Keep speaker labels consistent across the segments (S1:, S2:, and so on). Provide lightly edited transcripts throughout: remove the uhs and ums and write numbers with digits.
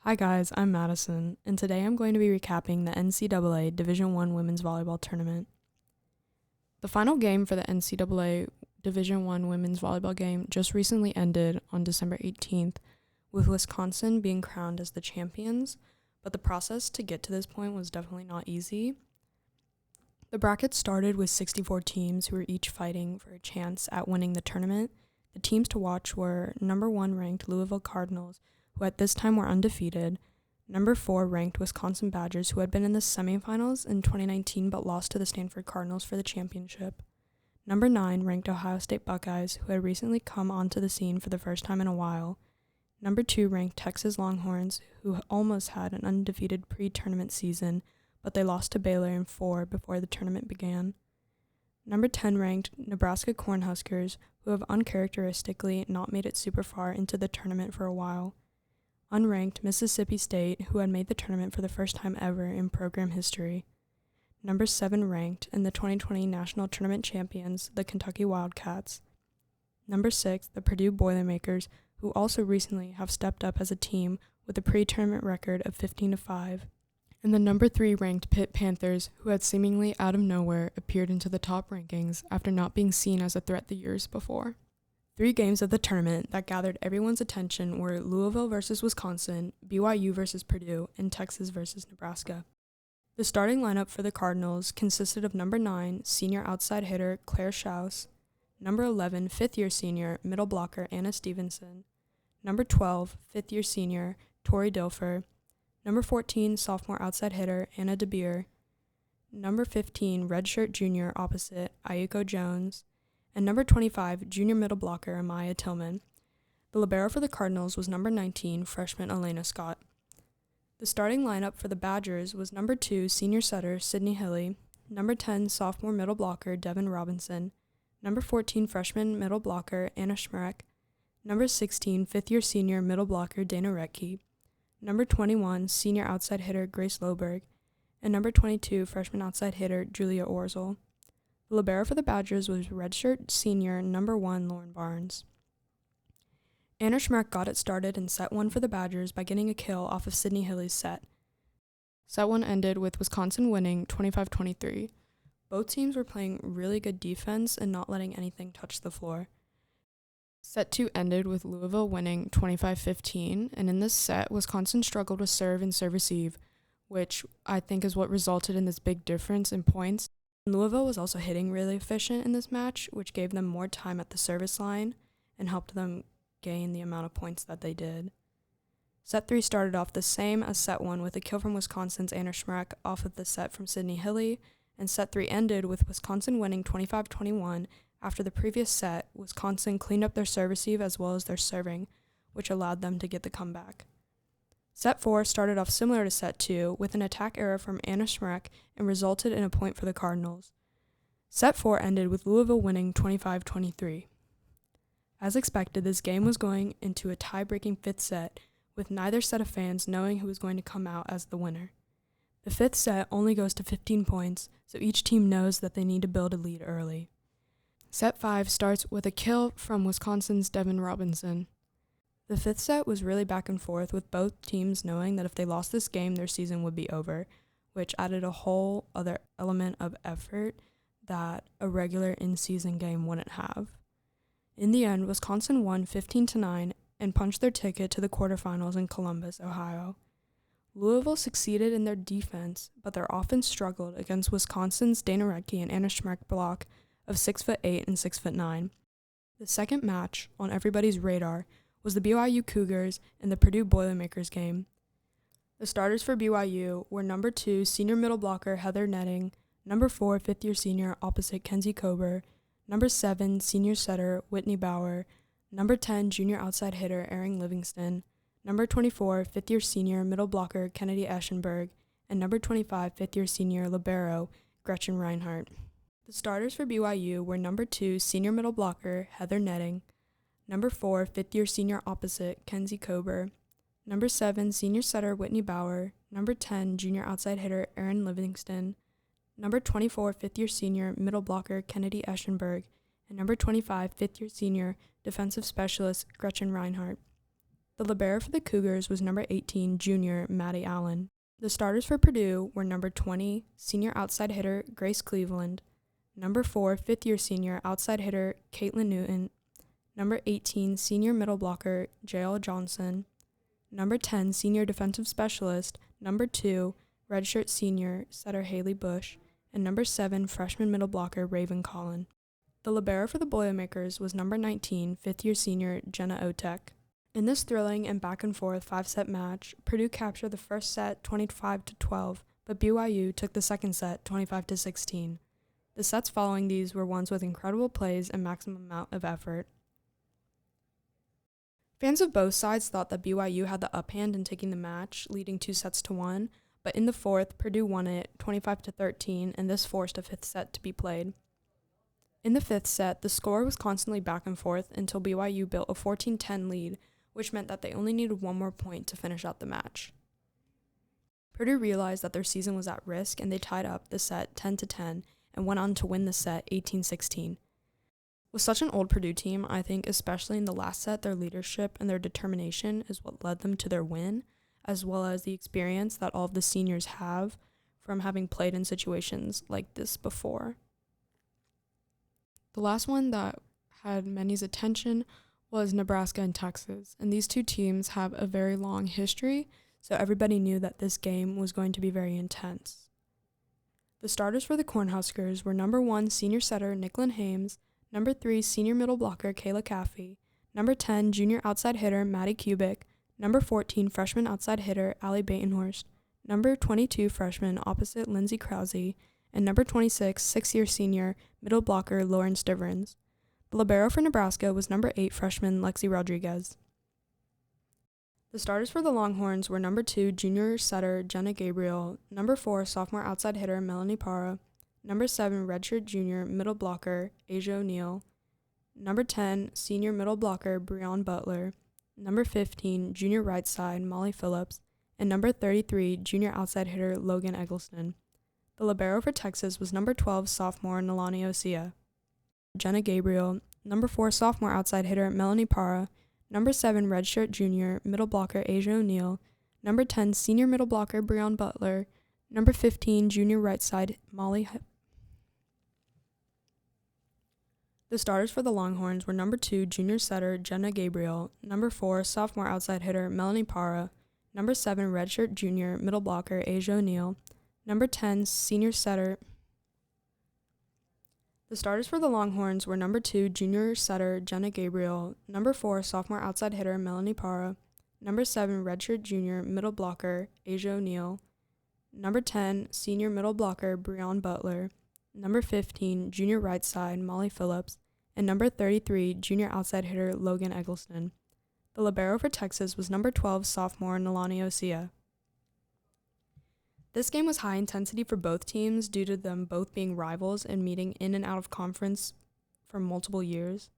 S1: Hi guys, I'm Madison, and today I'm going to be recapping the NCAA Division I Women's Volleyball Tournament. The final game for the NCAA Division I Women's Volleyball game just recently ended on December 18th, with Wisconsin being crowned as the champions, but the process to get to this point was definitely not easy. The bracket started with 64 teams who were each fighting for a chance at winning the tournament. The teams to watch were number 1 ranked Louisville Cardinals, who at this time were undefeated, number 4 ranked Wisconsin Badgers, who had been in the semifinals in 2019 but lost to the Stanford Cardinals for the championship, number 9 ranked Ohio State Buckeyes, who had recently come onto the scene for the first time in a while, number 2 ranked Texas Longhorns, who almost had an undefeated pre-tournament season, but they lost to Baylor in 4 before the tournament began, number 10 ranked Nebraska Cornhuskers, who have uncharacteristically not made it super far into the tournament for a while, unranked Mississippi State, who had made the tournament for the first time ever in program history, number 7 ranked in the 2020 National Tournament Champions, the Kentucky Wildcats, number 6, the Purdue Boilermakers, who also recently have stepped up as a team with a pre-tournament record of 15-5, and the number 3 ranked Pitt Panthers, who had seemingly out of nowhere appeared into the top rankings after not being seen as a threat the years before. 3 games of the tournament that gathered everyone's attention were Louisville versus Wisconsin, BYU versus Purdue, and Texas versus Nebraska. The starting lineup for the Cardinals consisted of number 9, senior outside hitter Claire Schaus, number 11, fifth-year senior, middle blocker Anna Stevenson, number 12, fifth-year senior Tori Dilfer, number 14, sophomore outside hitter Anna DeBeer, number 15, redshirt junior opposite Ayuko Jones, and number 25, junior middle blocker Amaya Tillman. The libero for the Cardinals was number 19, freshman Elena Scott. The starting lineup for the Badgers was number 2, senior setter Sydney Hilly, number 10, sophomore middle blocker Devin Robinson, number 14, freshman middle blocker Anna Schmerek, number 16, fifth-year senior middle blocker Dana Retke, number 21, senior outside hitter Grace Loberg, and number 22, freshman outside hitter Julia Orzel. The libero for the Badgers was redshirt senior number 1 Lauren Barnes. Anna Schmerek got it started in set 1 for the Badgers by getting a kill off of Sydney Hilly's set. Set 1 ended with Wisconsin winning 25-23. Both teams were playing really good defense and not letting anything touch the floor. Set 2 ended with Louisville winning 25-15, and in this set, Wisconsin struggled with serve and serve receive, which I think is what resulted in this big difference in points. Louisville was also hitting really efficient in this match, which gave them more time at the service line and helped them gain the amount of points that they did. Set 3 started off the same as set 1 with a kill from Wisconsin's Anna Schmerek off of the set from Sydney Hilly, and set 3 ended with Wisconsin winning 25-21. After the previous set, Wisconsin cleaned up their serve receive as well as their serving, which allowed them to get the comeback. Set 4 started off similar to Set 2 with an attack error from Anna Schmerek and resulted in a point for the Cardinals. Set 4 ended with Louisville winning 25-23. As expected, this game was going into a tie-breaking 5th set, with neither set of fans knowing who was going to come out as the winner. The 5th set only goes to 15 points, so each team knows that they need to build a lead early. Set 5 starts with a kill from Wisconsin's Devin Robinson. The 5th set was really back and forth, with both teams knowing that if they lost this game, their season would be over, which added a whole other element of effort that a regular in-season game wouldn't have. In the end, Wisconsin won 15-9 and punched their ticket to the quarterfinals in Columbus, Ohio. Louisville succeeded in their defense, but their offense struggled against Wisconsin's Dana Retke and Anna Schmerek block of 6'8" and 6'9". The second match on everybody's radar was the BYU Cougars and the Purdue Boilermakers game. The starters for BYU were number 2 senior middle blocker Heather Netting, number 4 fifth-year senior opposite Kenzie Kober, number 7 senior setter Whitney Bauer, number 10 junior outside hitter Erin Livingston, number 24 fifth-year senior middle blocker Kennedy Eschenberg, and number 25 fifth-year senior libero Gretchen Reinhardt. The starters for BYU were number 2 senior middle blocker Heather Netting, number 4 fifth-year senior opposite Kenzie Kober, number 7 senior setter Whitney Bauer, number 10 junior outside hitter Erin Livingston, number 24 fifth-year senior middle blocker Kennedy Eschenberg, and number 25 fifth-year senior defensive specialist Gretchen Reinhardt. The libero for the Cougars was number 18, junior Maddie Allen. The starters for Purdue were number 20, senior outside hitter Grace Cleveland, number 4, fifth-year senior outside hitter Caitlin Newton, number 18, senior middle blocker Jael Johnson, number 10, senior defensive specialist, number 2, redshirt senior setter Haley Bush, and number 7, freshman middle blocker Raven Collin. The libero for the Boilermakers was number 19, fifth-year senior Jenna Otek. In this thrilling and back-and-forth 5-set match, Purdue captured the first set 25-12, but BYU took the second set 25-16. The sets following these were ones with incredible plays and maximum amount of effort. Fans of both sides thought that BYU had the upper-hand in taking the match, leading 2-1, but in the fourth, Purdue won it 25-13, and this forced a fifth set to be played. In the fifth set, the score was constantly back and forth until BYU built a 14-10 lead, which meant that they only needed one more point to finish out the match. Purdue realized that their season was at risk, and they tied up the set 10-10 and went on to win the set 18-16. With such an old Purdue team, I think especially in the last set, their leadership and their determination is what led them to their win, as well as the experience that all of the seniors have from having played in situations like this before. The last one that had many's attention was Nebraska and Texas, and these two teams have a very long history, so everybody knew that this game was going to be very intense. The starters for the Cornhuskers were number 1, senior setter Nicklin Hames, number 3, senior middle blocker Kayla Caffey, number 10, junior outside hitter Maddie Kubik, number 14, freshman outside hitter Allie Batenhorst, number 22, freshman opposite Lindsay Krause, and number 26, sixth-year senior middle blocker Lauren Stivrins. The libero for Nebraska was number 8, freshman Lexi Rodriguez. The starters for the Longhorns were number 2, junior setter Jenna Gabriel, number 4, sophomore outside hitter Melanie Parra, number 7, redshirt junior middle blocker Asia O'Neill, number 10, senior middle blocker Breon Butler, number 15, junior right side Molly Phillips, and number 33, junior outside hitter Logan Eggleston. The libero for Texas was number 12, sophomore Nalani Osea. Jenna Gabriel, number 4, sophomore outside hitter Melanie Parra, number 7, redshirt junior middle blocker Asia O'Neill, number 10, senior middle blocker Breon Butler, number 15, junior right side Molly. The starters for the Longhorns were number 2, junior setter Jenna Gabriel, number 4, sophomore outside hitter Melanie Parra, number 7, redshirt junior middle blocker Asia O'Neill, number 10, senior setter. The starters for the Longhorns were number 2, junior setter Jenna Gabriel, number 4, sophomore outside hitter Melanie Parra, number 7, redshirt junior middle blocker Asia O'Neill, number 10, senior middle blocker Breon Butler, number 15, junior right side Molly Phillips, and number 33, junior outside hitter Logan Eggleston. The libero for Texas was number 12, sophomore Nalani Osea. This game was high intensity for both teams due to them both being rivals and meeting in and out of conference for multiple years.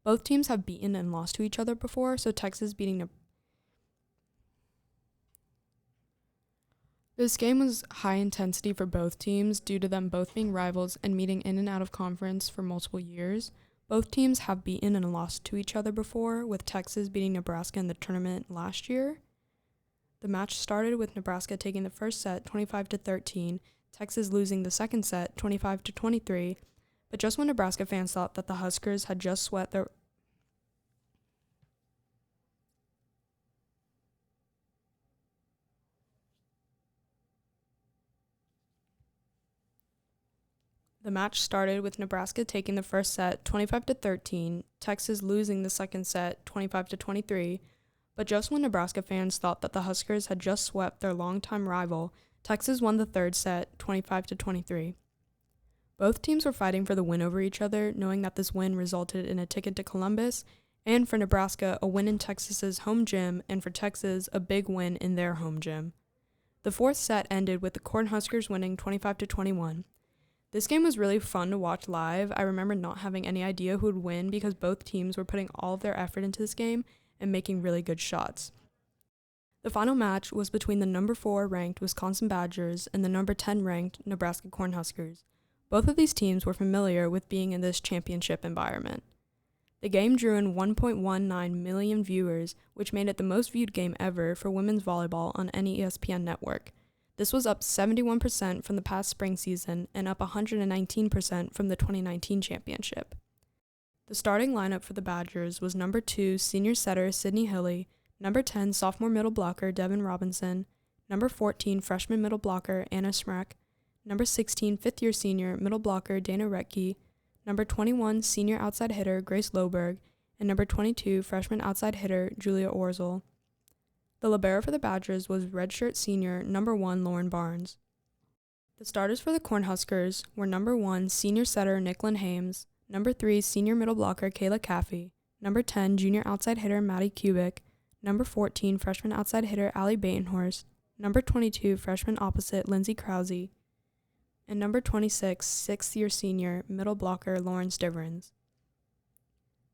S1: Both teams have beaten and lost to each other before, so This game was high intensity for both teams due to them both being rivals and meeting in and out of conference for multiple years. Both teams have beaten and lost to each other before, with Texas beating Nebraska in the tournament last year. The match started with Nebraska taking the first set 25-13, Texas losing the second set 25-23, but just when Nebraska fans thought that the Huskers had just swept their The match started with Nebraska taking the first set 25-13, Texas losing the second set 25-23, but just when Nebraska fans thought that the Huskers had just swept their longtime rival, Texas won the third set 25-23. Both teams were fighting for the win over each other, knowing that this win resulted in a ticket to Columbus, and for Nebraska, a win in Texas's home gym, and for Texas, a big win in their home gym. The fourth set ended with the Cornhuskers winning 25-21. This game was really fun to watch live. I remember not having any idea who would win because both teams were putting all of their effort into this game and making really good shots. The final match was between the number 4 ranked Wisconsin Badgers and the number 10 ranked Nebraska Cornhuskers. Both of these teams were familiar with being in this championship environment. The game drew in 1.19 million viewers, which made it the most viewed game ever for women's volleyball on any ESPN network. This was up 71% from the past spring season and up 119% from the 2019 championship. The starting lineup for the Badgers was number 2 senior setter Sydney Hilly, number 10 sophomore middle blocker Devin Robinson, number 14 freshman middle blocker Anna Smrek, number 16 fifth-year senior middle blocker Dana Retke, number 21 senior outside hitter Grace Loberg, and number 22 freshman outside hitter Julia Orzel. The libero for the Badgers was redshirt senior number 1 Lauren Barnes. The starters for the Cornhuskers were number 1 senior setter Nicklin Hames, number 3 senior middle blocker Kayla Caffey, number 10 junior outside hitter Maddie Kubik, number 14 freshman outside hitter Allie Batenhorst, number 22 freshman opposite Lindsay Krause, and number 26 sixth-year senior middle blocker Lauren Stiverins.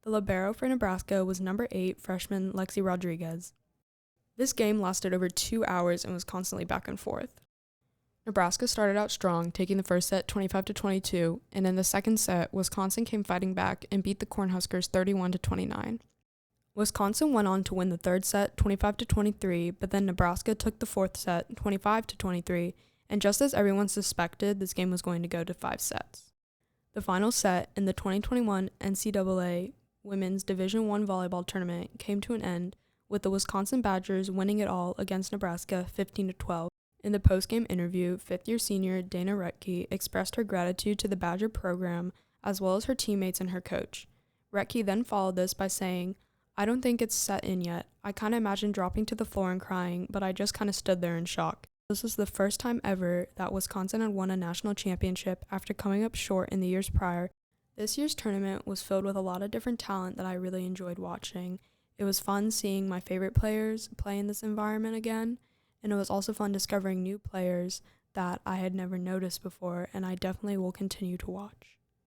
S1: The libero for Nebraska was number 8 freshman Lexi Rodriguez. This game lasted over 2 hours and was constantly back and forth. Nebraska started out strong, taking the first set 25-22, and in the second set, Wisconsin came fighting back and beat the Cornhuskers 31-29. Wisconsin went on to win the third set 25-23, but then Nebraska took the fourth set 25-23, and just as everyone suspected, this game was going to go to 5 sets. The final set in the 2021 NCAA Women's Division I Volleyball Tournament came to an end with the Wisconsin Badgers winning it all against Nebraska 15-12. In the post-game interview, fifth-year senior Dana Retke expressed her gratitude to the Badger program as well as her teammates and her coach. Retke then followed this by saying, "I don't think it's set in yet. I kind of imagined dropping to the floor and crying, but I just kind of stood there in shock." This was the first time ever that Wisconsin had won a national championship after coming up short in the years prior. This year's tournament was filled with a lot of different talent that I really enjoyed watching. It was fun seeing my favorite players play in this environment again, and it was also fun discovering new players that I had never noticed before, and I definitely will continue to watch.